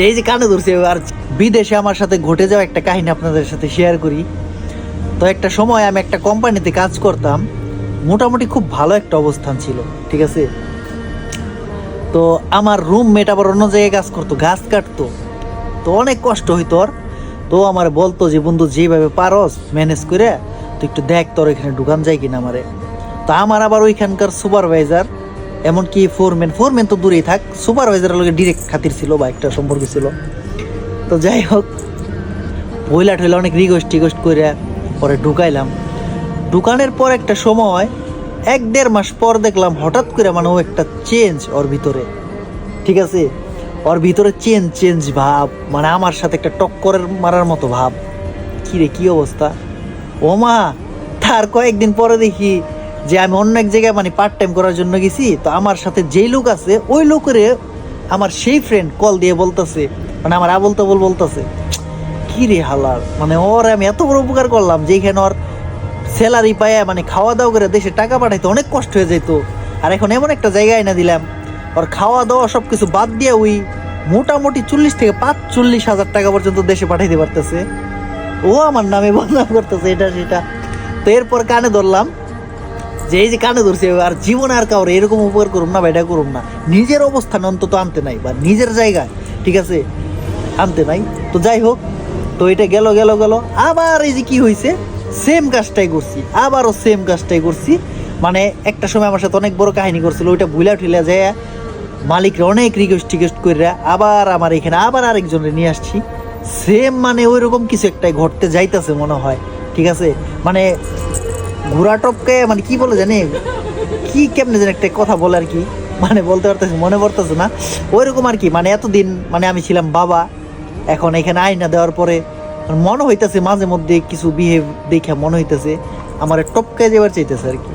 এই যে কানে ধরছে। আর বিদেশে আমার সাথে ঘটে যাওয়া একটা কাহিনী আপনাদের সাথে শেয়ার করি। তো একটা সময় আমি একটা কোম্পানিতে কাজ করতাম, মোটামুটি খুব ভালো একটা অবস্থান ছিল, ঠিক আছে। তো আমার রুমমেট আবার অন্য জায়গায় কাজ করতো, গাছ কাটতো। তো অনেক কষ্ট হইতো ওর। তো আমার বলতো যে বন্ধু যেভাবে পারস ম্যানেজ করে তো একটু দেখ তোর এখানে ঢুকান যায় কিনা আমারে। তো আমার আবার ওইখানকার সুপারভাইজার, এমনকি ফোরম্যান তো দূরেই থাক, সুপারভাইজারের লগে ডিরেক্ট খাতির ছিল বা একটা সম্পর্ক ছিল। তো যাই হোক, বইলা ঠইলা অনেক রিকোয়েস্ট করে পরে ঢুকাইলাম। ঢুকানোর পর একটা সময় 1-1.5 মাস পর দেখলাম হঠাৎ করে মানে ও একটা চেঞ্জ ওর ভিতরে, ঠিক আছে। ওর ভিতরে চেঞ্জ ভাব, মানে আমার সাথে একটা টক্করের মারার মতো ভাব। কি রে, কি অবস্থা ও মা। তার কয়েকদিন পরে দেখি যে আমি অন্য এক জায়গায় মানে পার্ট টাইম করার জন্য গেছি। তো আমার সাথে যেই লোক আছে ওই লোকের আমার সেই ফ্রেন্ড কল দিয়ে বলতেছে, মানে আমার আবল তাবল বলতেছে। কি রে হালার, মানে ওর আমি এত বড় উপকার করলাম যেখানে ওর স্যালারি পায় মানে খাওয়া দাওয়া করে দেশে টাকা পাঠাইতে অনেক কষ্ট হয়ে যেত। আর এখন এমন একটা জায়গায় না দিলাম, ওর খাওয়া দাওয়া সব কিছু বাদ দিয়ে ওই মোটামুটি 40 থেকে 45 হাজার টাকা পর্যন্ত দেশে পাঠাইতে পারতেছে। ও আমার নামে বদনাম করতেছে এটা সেটা। তো এরপর কানে ধরলাম যে এই যে কানে ধরছে, আর জীবনে আর কাউরে এরকম উপকার করুম না বা এটা করুম না। নিজের অবস্থান অন্তত আনতে নাই, বা নিজের জায়গায়, ঠিক আছে, আনতে নাই। তো যাই হোক, তো এটা গেল, আবার এই যে কি হয়েছে, সেম কাজটাই করছি, আবারও সেম কাজটাই করছি। মানে একটা সময় আমার সাথে অনেক বড় কাহিনী করছিল, ওইটা ভুলা ঠুলা যায় মালিকরা অনেক রিকোয়েস্ট করে আবার আমার এখানে আবার আরেকজনের নিয়ে আসছি। সেম মানে ওই রকম কিছু একটাই ঘটতে যাইতেছে মনে হয়, ঠিক আছে। মানে ঘোড়া টপকে মানে কি বলে জানি, কি কেমনে যেন একটা কথা বলে আর কি, মানে বলতে পারতেছি, মনে পড়তেছে না। ওইরকম আর কি, মানে এতদিন মানে আমি ছিলাম বাবা, এখন এখানে আয়না দেওয়ার পরে মনে হইতেছে মাঝে মধ্যে কিছু বিহেভ দেখে মনে হইতেছে আমার টপকে যাবার চাইতেছে আর কি।